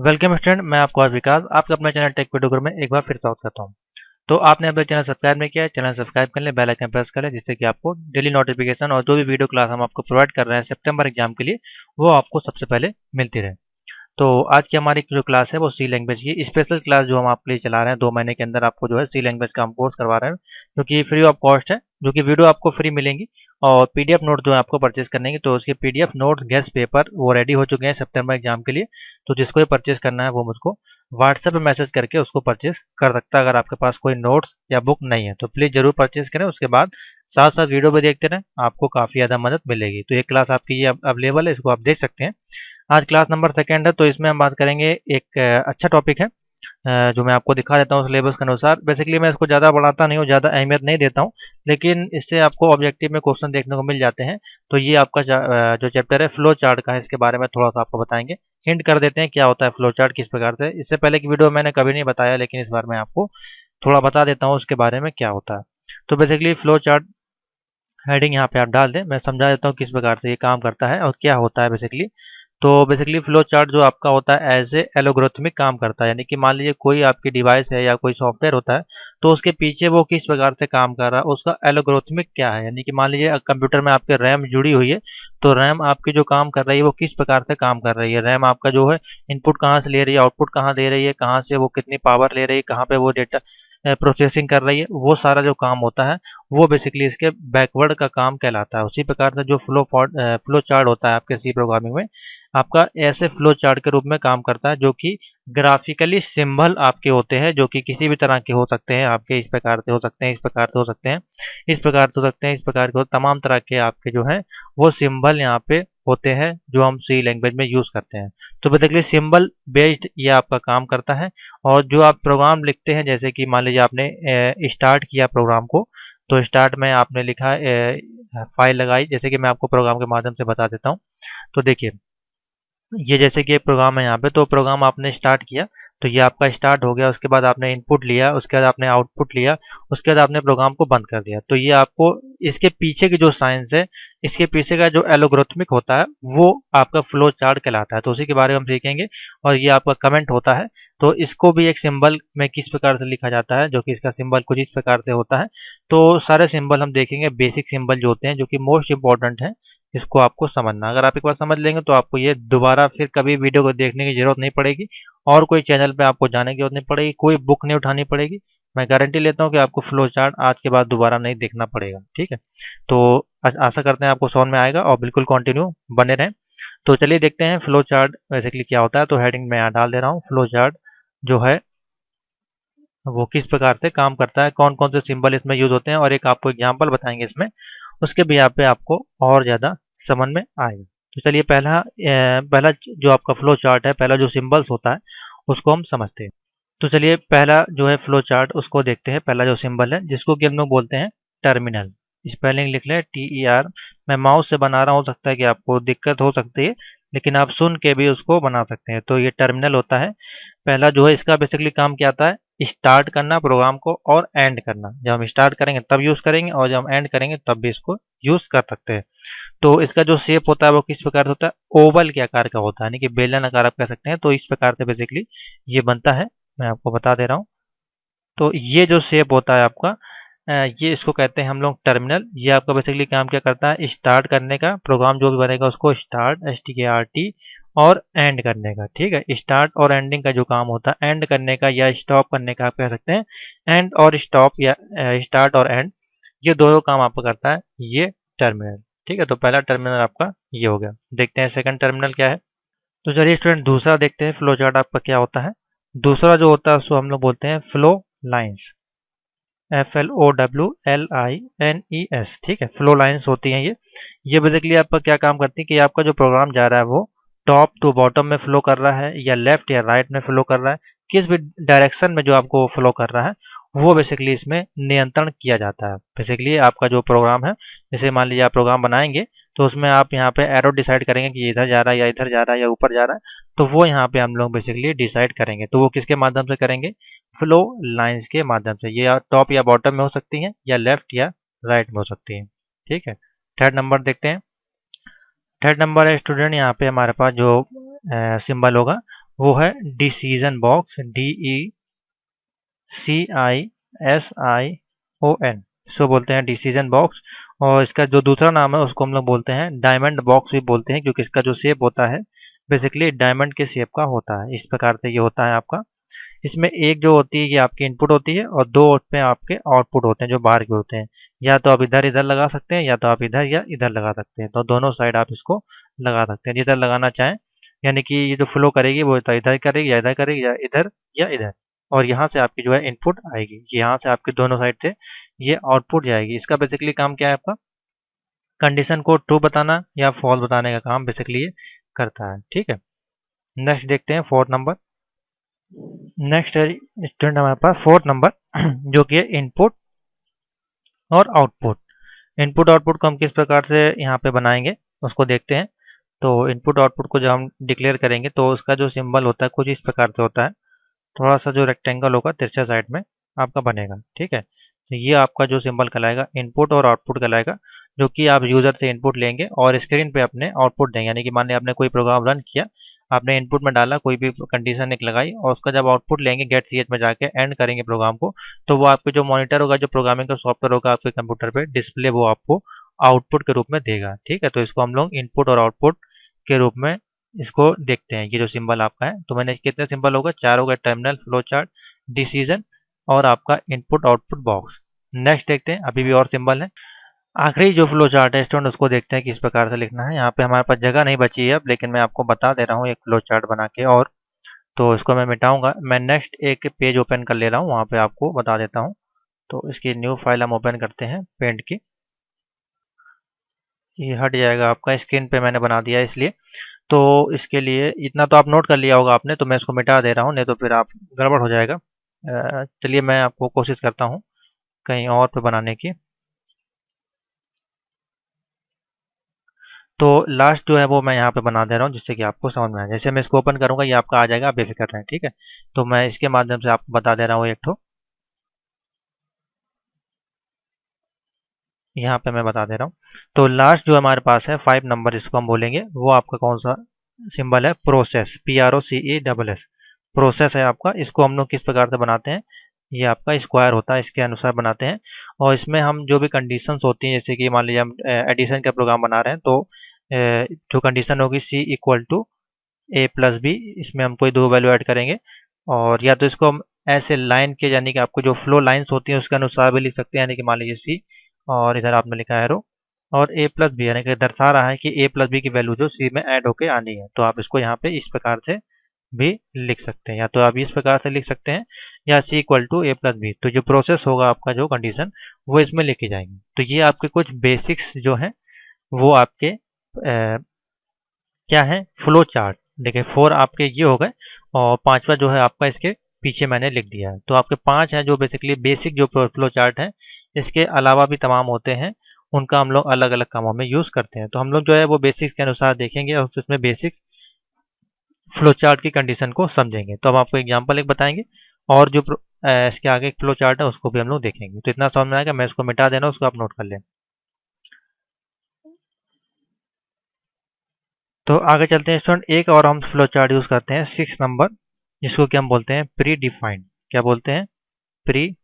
Welcome student, मैं आपको आज विकास आपके अपने चैनल टेक वीडियो में एक बार फिर स्वागत करता हूं। तो आपने अभी चैनल सब्सक्राइब नहीं किया है, चैनल सब्सक्राइब कर लें, बेल आइकन प्रेस कर लें, जिससे कि आपको डेली नोटिफिकेशन और जो भी वीडियो क्लास हम आपको प्रोवाइड कर रहे हैं सितंबर एग्जाम के लिए, वो आपको सबसे पहले मिलती रहे। तो आज की हमारी जो क्लास है वो सी लैंग्वेज की स्पेशल क्लास जो हम आपके लिए चला रहे हैं 2 महीने के अंदर आपको जो है सी लैंग्वेज का हम कोर्स करवा रहे हैं, जो कि फ्री ऑफ कॉस्ट है, जो कि वीडियो आपको फ्री मिलेंगी और पीडीएफ नोट जो है आपको परचेज करने की। तो उसके पीडीएफ नोट गेस्ट पेपर वो रेडी हो चुके हैं सितंबर एग्जाम के लिए। तो जिसको ये परचेज करना है वो मुझको व्हाट्सएप पे मैसेज करके उसको परचेज कर सकता है। अगर आपके पास कोई नोट्स या बुक नहीं है तो प्लीज़ जरूर परचेज करें। उसके बाद साथ साथ वीडियो भी देखते रहें, आपको काफ़ी ज़्यादा मदद मिलेगी। तो ये क्लास आपकी ये अवेलेबल है, इसको आप देख सकते हैं। आज क्लास नंबर सेकंड है, तो इसमें हम बात करेंगे एक अच्छा टॉपिक है जो मैं आपको दिखा देता हूँ सिलेबस के अनुसार। बेसिकली मैं इसको ज़्यादा बढ़ाता नहीं हूँ, ज़्यादा अहमियत नहीं देता हूँ, लेकिन इससे आपको ऑब्जेक्टिव में क्वेश्चन देखने को मिल जाते हैं। तो ये आपका जो चैप्टर है फ्लो चार्ट का है, इसके बारे में थोड़ा सा आपको बताएंगे। हिंट कर देते हैं क्या होता है फ्लो चार्ट, किस प्रकार से। इससे पहले की वीडियो मैंने कभी नहीं बताया, लेकिन इस बार मैं आपको थोड़ा बता देता हूँ उसके बारे में क्या होता है। तो बेसिकली फ्लो चार्ट हेडिंग यहाँ पे आप डाल दें, मैं समझा देता हूँ किस प्रकार से ये काम करता है और क्या होता है बेसिकली। तो बेसिकली फ्लो चार्ट जो आपका होता है एज ए एलोग्राथमिक काम करता है, यानी कि मान लीजिए कोई आपकी डिवाइस है या कोई सॉफ्टवेयर होता है, तो उसके पीछे वो किस प्रकार से काम कर रहा है, उसका एलोग्राथमिक क्या है। यानी कि मान लीजिए कंप्यूटर में आपके रैम जुड़ी हुई है, तो रैम आपकी जो काम कर रही है वो किस प्रकार से काम कर रही है। रैम आपका जो है इनपुट कहाँ से ले रही है, आउटपुट कहाँ दे रही है, कहाँ से वो कितनी पावर ले रही है, कहाँ पे वो डेटा प्रोसेसिंग कर रही है, वो सारा जो काम होता है वो बेसिकली इसके बैकवर्ड का काम कहलाता है। उसी प्रकार से जो फ्लो चार्ट होता है आपके सी प्रोग्रामिंग में, आपका ऐसे फ्लो चार्ट के रूप में काम करता है, जो कि ग्राफिकली सिंबल आपके होते हैं, जो कि किसी भी तरह के हो सकते हैं। आपके इस प्रकार से हो सकते हैं, इस प्रकार से हो सकते हैं, इस प्रकार से हो सकते हैं, इस प्रकार के तमाम तरह के आपके जो हैं वो सिंबल यहाँ पे होते हैं जो हम सी लैंग्वेज में यूज करते हैं। तो बेसिकली सिंबल बेस्ड ये आपका काम करता है। और जो आप प्रोग्राम लिखते हैं, जैसे कि मान लीजिए आपने स्टार्ट किया प्रोग्राम को, तो स्टार्ट में आपने लिखा फाइल लगाई, जैसे कि मैं आपको प्रोग्राम के माध्यम से बता देता हूँ। तो देखिए, ये जैसे कि एक प्रोग्राम है यहाँ पे, तो प्रोग्राम आपने स्टार्ट किया, तो ये आपका स्टार्ट हो गया। उसके बाद आपने इनपुट लिया, उसके बाद आपने आउटपुट लिया, उसके बाद आपने प्रोग्राम को बंद कर दिया। तो ये आपको इसके पीछे की जो साइंस है, इसके पीछे का जो एलोग्राथमिक होता है, वो आपका फ्लो चार्ट कहलाता है। तो उसी के बारे में हम सीखेंगे। और ये आपका कमेंट होता है, तो इसको भी एक सिंबल में किस प्रकार से लिखा जाता है, जो कि इसका सिंबल कुछ इस प्रकार से होता है। तो सारे सिंबल हम देखेंगे, बेसिक सिंबल जो होते हैं, जो कि मोस्ट इंपॉर्टेंट है, इसको आपको समझना। अगर आप एक बार समझ लेंगे तो आपको ये दोबारा फिर कभी वीडियो को देखने की जरूरत नहीं पड़ेगी, और कोई चैनल पे आपको जाने की जरूरत नहीं पड़ेगी, कोई बुक नहीं उठानी पड़ेगी। मैं गारंटी लेता हूँ कि आपको फ्लो चार्ट आज के बाद दोबारा नहीं देखना पड़ेगा। ठीक है, तो आशा करते हैं आपको समझ में आएगा और बिल्कुल कंटिन्यू बने रहें। तो चलिए देखते हैं फ्लो चार्ट बेसिकली क्या होता है। तो हेडिंग में यहाँ डाल दे रहा हूँ, फ्लो चार्ट जो है वो किस प्रकार से काम करता है, कौन कौन से सिंबल इसमें यूज होते हैं, और एक आपको एग्जाम्पल बताएंगे इसमें। उसके भी यहाँ पे आपको और ज़्यादा समझ में आएगा। तो चलिए पहला जो आपका फ्लो चार्ट है, पहला जो सिंबल्स होता है उसको हम समझते हैं। तो चलिए पहला जो है फ्लो चार्ट उसको देखते हैं। पहला जो सिंबल है जिसको कि हम लोग बोलते हैं टर्मिनल। स्पेलिंग लिख लें TER। मैं माउस से बना रहा हूँ, हो सकता है कि आपको दिक्कत हो सकती है, लेकिन आप सुन के भी उसको बना सकते हैं। तो ये टर्मिनल होता है पहला जो है। इसका बेसिकली काम क्या आता है, स्टार्ट करना प्रोग्राम को और एंड करना। जब हम स्टार्ट करेंगे तब यूज़ करेंगे, और जब हम एंड करेंगे तब भी इसको यूज़ कर सकते हैं। तो इसका जो शेप होता है वो किस प्रकार से होता है, ओवल के आकार का होता है, यानी कि बेलन आकार आप कह सकते हैं। तो इस प्रकार से बेसिकली ये बनता है, मैं आपको बता दे रहा हूँ। तो ये जो शेप होता है आपका, ये इसको कहते हैं हम लोग टर्मिनल। ये आपका बेसिकली काम क्या करता है, स्टार्ट करने का, प्रोग्राम जो भी बनेगा उसको स्टार्ट START और एंड करने का। ठीक है, स्टार्ट और एंडिंग का जो काम होता है, एंड करने का या स्टॉप करने का आप कह सकते हैं। एंड और स्टॉप या स्टार्ट और एंड, ये दोनों काम आपका करता है ये टर्मिनल। ठीक है, तो पहला टर्मिनल आपका ये हो गया। देखते हैं सेकंड टर्मिनल क्या है। तो चलिए स्टूडेंट दूसरा देखते हैं फ्लो चार्ट आपका क्या होता है। दूसरा जो होता है उसको हम लोग बोलते हैं फ्लो लाइन्स। FLOWLINES। ठीक है, फ्लो लाइन्स होती हैं ये बेसिकली आपका क्या काम करती है कि आपका जो प्रोग्राम जा रहा है वो टॉप टू बॉटम में फ्लो कर रहा है, या लेफ्ट या राइट में फ्लो कर रहा है, किस भी डायरेक्शन में जो आपको फ्लो कर रहा है वो बेसिकली इसमें नियंत्रण किया जाता है। बेसिकली आपका जो प्रोग्राम है, जैसे मान लीजिए आप प्रोग्राम बनाएंगे, तो उसमें आप यहाँ पे एरो डिसाइड करेंगे कि इधर जा रहा है या इधर जा रहा है या ऊपर जा रहा है। तो वो यहाँ पे हम लोग बेसिकली डिसाइड करेंगे। तो वो किसके माध्यम से करेंगे, फ्लो लाइंस के माध्यम से। ये या टॉप या बॉटम में हो सकती हैं, या लेफ्ट या राइट में हो सकती हैं। ठीक है, थर्ड नंबर देखते हैं। थर्ड नंबर है स्टूडेंट, यहाँ पे हमारे पास जो सिंबल होगा वो है डिसीजन बॉक्स, DECISION, इसको बोलते हैं डिसीजन बॉक्स। और इसका जो दूसरा नाम है उसको हम लोग बोलते हैं डायमंड बॉक्स भी बोलते हैं, क्योंकि इसका जो शेप होता है बेसिकली डायमंड के शेप का होता है। इस प्रकार से ये होता है आपका। इसमें एक जो होती है ये आपकी इनपुट होती है, और दो उसमें आपके आउटपुट होते हैं जो बाहर के होते हैं। या तो आप इधर इधर लगा सकते हैं, या तो आप इधर या इधर लगा सकते हैं। तो दोनों साइड आप इसको लगा सकते हैं जिधर लगाना चाहें। यानी कि ये जो फ्लो करेगी वो तो इधर करेगी या इधर करेगी, या इधर या इधर। और यहाँ से आपकी जो है इनपुट आएगी, यहाँ से आपके दोनों साइड से ये आउटपुट जाएगी। इसका बेसिकली काम क्या है आपका, कंडीशन को ट्रू बताना या फॉल्स बताने का काम बेसिकली ये करता है। ठीक है, नेक्स्ट देखते हैं फोर्थ नंबर। नेक्स्ट है स्टूडेंट हमारे पास फोर्थ नंबर जो कि है इनपुट और आउटपुट। इनपुट आउटपुट को हम किस प्रकार से यहाँ पे बनाएंगे उसको देखते हैं। तो इनपुट आउटपुट को जब हम डिक्लेयर करेंगे तो उसका जो सिंबल होता है कुछ इस प्रकार से होता है। थोड़ा सा जो रेक्टेंगल होगा तिरछा साइड में आपका बनेगा। ठीक है, तो ये आपका जो सिंबल कहलाएगा इनपुट और आउटपुट कहलाएगा, जो कि आप यूजर से इनपुट लेंगे और स्क्रीन पे अपने आउटपुट देंगे। यानी कि मान लिया आपने कोई प्रोग्राम रन किया, आपने इनपुट में डाला, कोई भी कंडीशन एक लगाई, और उसका जब आउटपुट लेंगे गेट ch में जाके एंड करेंगे प्रोग्राम को, तो वो आपके जो मॉनिटर होगा, जो प्रोग्रामिंग का सॉफ्टवेयर होगा आपके कंप्यूटर पे डिस्प्ले, वो आपको आउटपुट के रूप में देगा। ठीक है, तो इसको हम लोग इनपुट और आउटपुट के रूप में इसको देखते हैं। ये जो सिंबल आपका है, तो मैंने कितने सिंबल होगा, चार होगा, टर्मिनल, फ्लो चार्ट, डिसीजन और आपका इनपुट आउटपुट बॉक्स। नेक्स्ट देखते हैं, अभी भी और सिंबल है। आखिरी जो फ्लो चार्ट है स्टूडेंट उसको देखते हैं किस प्रकार से लिखना है। यहाँ पे हमारे पास जगह नहीं बची है अब, लेकिन मैं आपको बता दे रहा हूँ एक फ्लो चार्ट बना के। और तो इसको मैं मिटाऊंगा। मैं नेक्स्ट एक पेज ओपन कर ले रहा हूँ, वहाँ पे आपको बता देता हूँ। तो इसकी न्यू फाइल हम ओपन करते हैं पेंट की। ये हट जाएगा आपका, स्क्रीन पे मैंने बना दिया इसलिए। तो इसके लिए इतना तो आप नोट कर लिया होगा आपने, तो मैं इसको मिटा दे रहा हूँ, नहीं तो फिर आप गड़बड़ हो जाएगा। चलिए मैं आपको कोशिश करता हूँ कहीं और पे बनाने की। तो लास्ट जो है वो मैं यहाँ पे बना दे रहा हूँ, जिससे कि आपको समझ में आए। जैसे मैं इसको ओपन करूँगा ये आपका आ जाएगा, आप बेफिक्र रहें। ठीक है, तो मैं इसके माध्यम से आपको बता दे रहा हूँ एक ठो। यहाँ पे मैं बता दे रहा हूँ। तो लास्ट जो हमारे पास है 5 नंबर, इसको हम बोलेंगे, वो आपका कौन सा सिंबल है, प्रोसेस, PROCESS। प्रोसेस है आपका। इसको हम लोग किस प्रकार से बनाते हैं, ये आपका स्क्वायर होता है, इसके अनुसार बनाते हैं। और इसमें हम जो भी कंडीशंस होती हैं, जैसे कि मान लीजिए हम एडिशन का प्रोग्राम बना रहे हैं, तो जो कंडीशन होगी C=A+B, इसमें हम कोई दो वैल्यू ऐड करेंगे। और या तो इसको हम ऐसे लाइन के, यानी कि आपको जो फ्लो लाइंस होती हैं उसके अनुसार भी लिख सकते हैं। यानी कि मान लीजिए C, और इधर आपने लिखा है एरो, और A+B, यानी कि दर्शा रहा है कि A+B की वैल्यू जो C में ऐड होके आनी है। तो आप इसको यहाँ पे इस प्रकार से भी लिख सकते हैं, या तो आप इस प्रकार से लिख सकते हैं, या C=A+B। तो जो प्रोसेस होगा आपका, जो कंडीशन, वो इसमें लिखी जाएंगी। तो ये आपके कुछ बेसिक्स जो हैं वो आपके क्या है, फ्लो चार्ट। देखिए 4 आपके ये हो गए, और पांचवा जो है आपका इसके पीछे मैंने लिख दिया है। तो आपके 5 हैं जो बेसिकली बेसिक जो फ्लो चार्ट है। इसके अलावा भी तमाम होते हैं, उनका हम लोग अलग अलग कामों में यूज़ करते हैं। तो हम लोग जो है वो बेसिक्स के अनुसार देखेंगे और उसमें बेसिक्स फ्लो चार्ट की कंडीशन को समझेंगे। तो हम आपको एग्जाम्पल एक बताएंगे, और जो इसके आगे एक फ्लो चार्ट है उसको भी हम लोग देखेंगे। तो इतना समझ में आएगा, मैं इसको मिटा देना, उसको आप नोट कर लें। तो आगे चलते हैं स्टूडेंट, एक और हम फ्लो चार्ट यूज करते हैं 6 नंबर, जिसको कि हम बोलते हैं प्री डिफाइंड। क्या बोलते हैं, प्री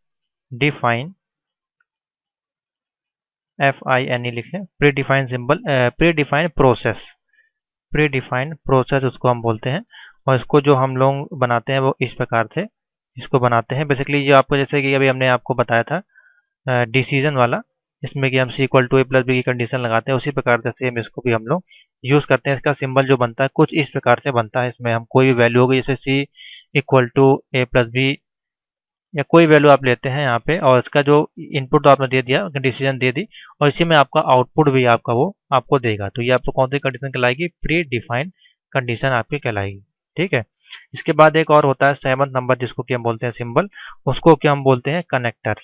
डिफाइन, FINE लिखें, pre define symbol, pre define process. Pre defined process उसको हम बोलते हैं। और इसको जो हम लोग बनाते हैं वो इस प्रकार से इसको बनाते हैं। बेसिकली जो आपको, जैसे कि अभी हमने आपको बताया था डिसीजन वाला, इसमें कि हम C=A+B की कंडीशन लगाते हैं, उसी प्रकार से सेम इसको भी हम लोग यूज़ करते हैं। इसका सिंबल जो बनता है कुछ इस प्रकार से बनता है। इसमें हम कोई भी वैल्यू होगी, जैसे C=A+B, या कोई वैल्यू आप लेते हैं यहाँ पे, और इसका जो इनपुट तो आपने दे दिया, डिसीजन दे दी, और इसी में आपका आउटपुट भी आपका वो आपको देगा। तो ये आपको कौन सी कंडीशन कहलाएगी, प्री डिफाइंड कंडीशन आपकी कहलाएगी। ठीक है, इसके बाद एक और होता है 7 नंबर, जिसको कि हम बोलते हैं सिंबल, उसको क्या हम बोलते हैं, कनेक्टर,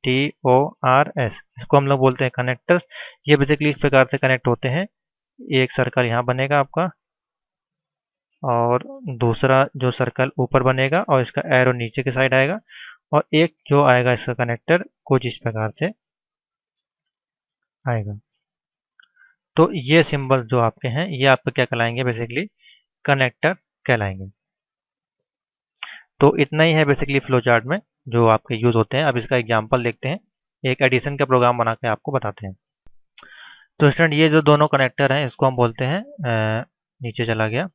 CONNECTORS, इसको हम लोग बोलते हैं कनेक्टर्स। ये बेसिकली इस प्रकार से कनेक्ट होते हैं। एक सर्कल यहाँ बनेगा आपका, और दूसरा जो सर्कल ऊपर बनेगा, और इसका एरो नीचे के साइड आएगा, और एक जो आएगा इसका कनेक्टर कुछ इस प्रकार से आएगा। तो ये सिंबल जो आपके हैं ये आपके क्या कहलाएंगे, बेसिकली कनेक्टर कहलाएंगे। तो इतना ही है बेसिकली फ्लो चार्ट में जो आपके यूज होते हैं। अब इसका एग्जांपल देखते हैं, एक एडिशन का प्रोग्राम बना के आपको बताते हैं। तो स्टूडेंट ये जो दोनों कनेक्टर हैं इसको हम बोलते हैं नीचे चला गया,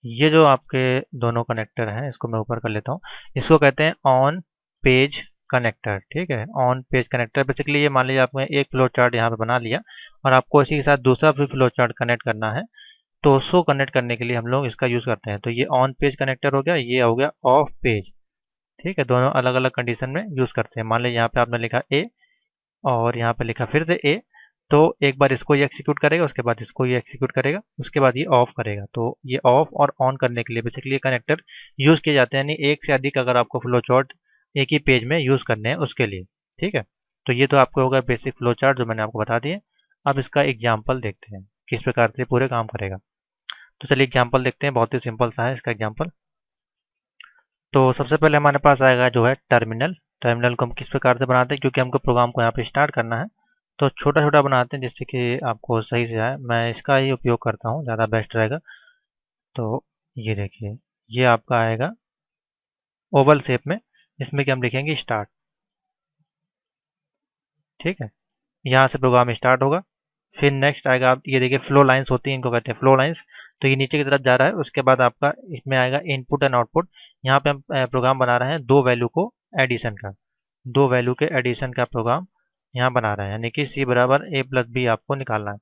ये जो आपके दोनों कनेक्टर हैं इसको मैं ऊपर कर लेता हूँ, इसको कहते हैं ऑन पेज कनेक्टर। ठीक है, ऑन पेज कनेक्टर बेसिकली ये मान लीजिए आपने एक फ्लो चार्ट यहाँ पे बना लिया और आपको इसी के साथ दूसरा भी फ्लो चार्ट कनेक्ट करना है, तो उसको कनेक्ट करने के लिए हम लोग इसका यूज़ करते हैं। तो ये ऑन पेज कनेक्टर हो गया, ये हो गया ऑफ पेज। ठीक है, दोनों अलग अलग कंडीशन में यूज़ करते हैं। मान लीजिए यहाँ पे आपने लिखा ए और यहाँ पे लिखा फिर से ए, तो एक बार इसको ये एग्जीक्यूट करेगा, उसके बाद इसको ये एग्जीक्यूट करेगा, उसके बाद ये ऑफ करेगा। तो ये ऑफ और ऑन करने के लिए बेसिकली ये कनेक्टर यूज़ किए जाते हैं, यानी एक से अधिक अगर आपको फ्लो चार्ट एक ही पेज में यूज़ करने हैं उसके लिए। ठीक है, तो ये तो आपको होगा बेसिक फ्लो चार्ट जो मैंने आपको बता दिए। अब इसका एग्जाम्पल देखते हैं किस प्रकार से पूरे काम करेगा। तो चलिए एग्जाम्पल देखते हैं, बहुत ही सिंपल सा है इसका एग्जाम्पल। तो सबसे पहले हमारे पास आएगा जो है टर्मिनल। टर्मिनल को हम किस प्रकार से बनाते हैं, क्योंकि हमको प्रोग्राम को यहाँ पे स्टार्ट करना है तो छोटा छोटा बनाते हैं जिससे कि आपको सही से आए। मैं इसका ही उपयोग करता हूँ, ज़्यादा बेस्ट रहेगा। तो ये देखिए, ये आपका आएगा ओवल शेप में, इसमें कि हम लिखेंगे स्टार्ट। ठीक है, यहाँ से प्रोग्राम स्टार्ट होगा। फिर नेक्स्ट आएगा, आप ये देखिए फ्लो लाइंस होती हैं, इनको कहते हैं फ्लो लाइंस। तो ये नीचे की तरफ जा रहा है, उसके बाद आपका इसमें आएगा इनपुट एंड आउटपुट। यहाँ पे हम प्रोग्राम बना रहे हैं दो वैल्यू को एडिशन का, दो वैल्यू के एडिशन का प्रोग्राम यहाँ बना रहे हैं, यानी कि सी बराबर ए प्लस बी आपको निकालना है।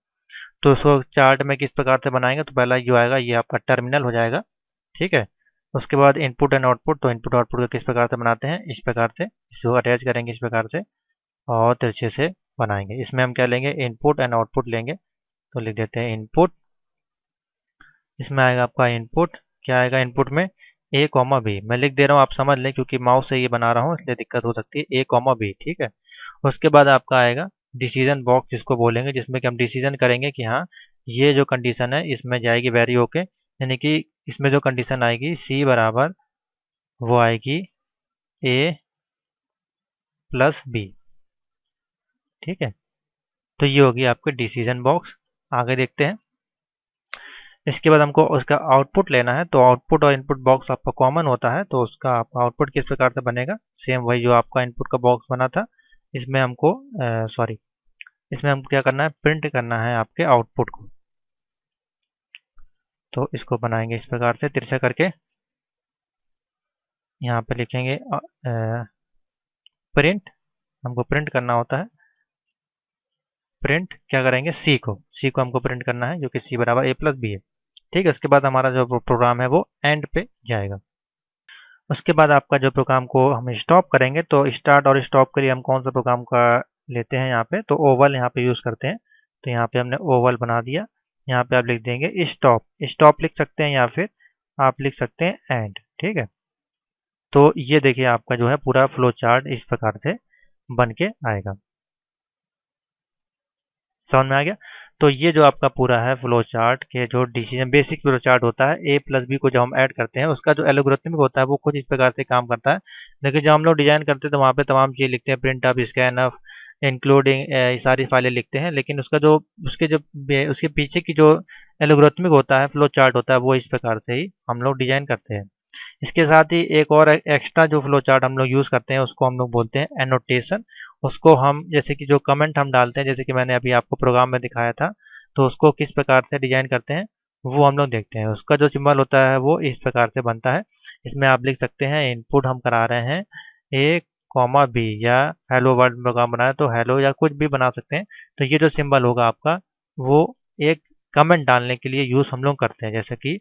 तो इसको चार्ट में किस प्रकार से बनाएंगे, तो पहला जो आएगा ये आपका टर्मिनल हो जाएगा। ठीक है, उसके बाद इनपुट एंड आउटपुट, तो इनपुट आउटपुट को किस प्रकार से बनाते हैं, इस प्रकार से इसको अटैच करेंगे इस प्रकार से और तिरछे से बनाएंगे। इसमें हम क्या लेंगे, इनपुट एंड आउटपुट लेंगे। तो लिख देते हैं इनपुट, इसमें आएगा आपका इनपुट, क्या आएगा इनपुट में ए कॉमा बी। मैं लिख दे रहा हूँ आप समझ लें, क्योंकि माउस से ये बना रहा हूँ इसलिए दिक्कत हो सकती है, ए कॉमा बी। ठीक है, उसके बाद आपका आएगा डिसीजन बॉक्स जिसको बोलेंगे, जिसमें कि हम डिसीजन करेंगे कि हाँ ये जो कंडीशन है इसमें जाएगी वेरी होके, यानी कि इसमें जो कंडीशन आएगी सी बराबर वो आएगी ए प्लस बी। ठीक है, तो ये होगी आपके डिसीजन बॉक्स। आगे देखते हैं, इसके बाद हमको उसका आउटपुट लेना है। तो आउटपुट और इनपुट बॉक्स आपका कॉमन होता है, तो उसका आपका आउटपुट किस प्रकार से बनेगा, सेम वही जो आपका इनपुट का बॉक्स बना था। इसमें हमको सॉरी इसमें हमको क्या करना है, प्रिंट करना है आपके आउटपुट को। तो इसको बनाएंगे इस प्रकार से तिरछा करके, यहाँ पे लिखेंगे प्रिंट, हमको प्रिंट करना होता है। प्रिंट क्या करेंगे, सी को हमको प्रिंट करना है, जो कि सी बराबर ए प्लस बी है। ठीक है, उसके बाद हमारा जो प्रोग्राम है वो एंड पे जाएगा। उसके बाद आपका जो प्रोग्राम को हम स्टॉप करेंगे, तो स्टार्ट और स्टॉप के लिए हम कौन सा प्रोग्राम का लेते हैं यहाँ पे, तो ओवल यहाँ पे यूज़ करते हैं। तो यहाँ पे हमने ओवल बना दिया, यहाँ पे आप लिख देंगे स्टॉप। स्टॉप लिख सकते हैं या फिर आप लिख सकते हैं एंड। ठीक है, तो ये देखिए आपका जो है पूरा फ्लो चार्ट इस प्रकार से बन के आएगा। समझ में आ गया। तो ये जो आपका पूरा है फ्लो चार्ट के जो डिसीजन बेसिक फ्लो चार्ट होता है, ए प्लस बी को जब हम ऐड करते हैं उसका जो एल्गोरिथमिक होता है वो कुछ इस प्रकार से काम करता है। लेकिन जब हम लोग डिजाइन करते हैं तो वहाँ पे तमाम चीज़ लिखते हैं, print up, scan up, including सारी फाइलें लिखते हैं। लेकिन उसका जो उसके पीछे की जो एल्गोरिथमिक होता है फ्लो चार्ट होता है वो इस प्रकार से ही हम लोग डिजाइन करते हैं। इसके साथ ही एक और एक्स्ट्रा जो फ्लो चार्ट हम लोग यूज़ करते हैं उसको हम लोग बोलते हैं एनोटेशन। उसको हम जैसे कि जो कमेंट हम डालते हैं, जैसे कि मैंने अभी आपको प्रोग्राम में दिखाया था, तो उसको किस प्रकार से डिजाइन करते हैं वो हम लोग देखते हैं। उसका जो सिंबल होता है वो इस प्रकार से बनता है। इसमें आप लिख सकते हैं इनपुट हम करा रहे हैं ए कॉमा बी, या हेलो वर्ल्ड प्रोग्राम बना है तो हेलो या कुछ भी बना सकते हैं। तो ये जो सिंबल होगा आपका वो एक कमेंट डालने के लिए यूज़ हम लोग करते हैं। जैसे कि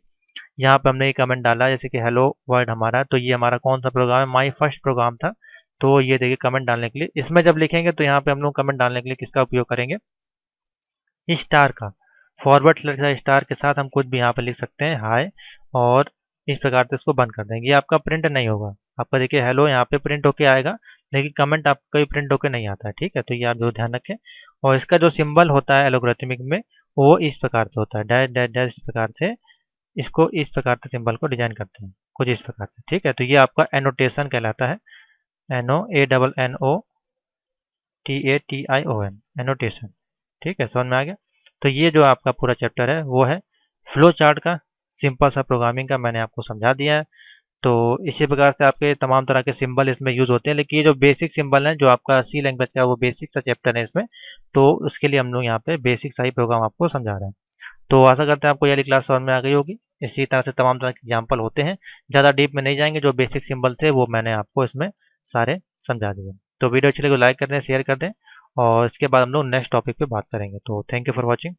यहाँ पे हमने एक कमेंट डाला जैसे कि हेलो वर्ल्ड हमारा, तो ये हमारा कौन सा प्रोग्राम है, माई फर्स्ट प्रोग्राम था। तो ये देखिए कमेंट डालने के लिए, इसमें जब लिखेंगे तो यहाँ पे हम लोग कमेंट डालने के लिए किसका उपयोग करेंगे, स्टार का। फॉरवर्ड स्लैश स्टार के साथ हम कुछ भी यहाँ पे लिख सकते हैं हाय, और इस प्रकार से इसको बंद कर देंगे। ये आपका प्रिंट नहीं होगा, आपका देखिए हेलो यहाँ पे प्रिंट होके आएगा, लेकिन कमेंट आपका ही प्रिंट होके नहीं आता है। ठीक है, तो ये आप जो ध्यान रखें। और इसका जो सिंबल होता है एलोग्राथमिक में वो इस प्रकार से होता है, डैश डैश डैश, इस प्रकार से इसको इस प्रकार से सिंबल को डिजाइन करते हैं कुछ इस प्रकार से। ठीक है, तो ये आपका एनोटेशन कहलाता है, N O A double N O TATION, annotation. ठीक है, समझ में आ गया। तो ये जो आपका पूरा चैप्टर है वो है फ्लो चार्ट का, सिंपल सा प्रोग्रामिंग का, मैंने आपको समझा दिया है। तो इसी प्रकार से आपके तमाम तरह के सिंबल इसमें यूज होते हैं, लेकिन ये जो बेसिक सिंबल है जो आपका सी लैंग्वेज का वो बेसिक सा चैप्टर है इसमें, तो उसके लिए हम लोग यहाँ पे बेसिक सा ही प्रोग्राम आपको समझा रहे हैं। तो आशा करते हैं आपको ये वाली क्लास समझ में आ गई होगी। इसी तरह से तमाम तरह के एग्जाम्पल होते हैं, ज़्यादा डीप में नहीं जाएंगे, जो बेसिक सिंबल थे वो मैंने आपको इसमें सारे समझा दिए। तो वीडियो अच्छी लगे तो लाइक कर दें, शेयर कर दें, और इसके बाद हम लोग नेक्स्ट टॉपिक पे बात करेंगे। तो थैंक यू फॉर वॉचिंग।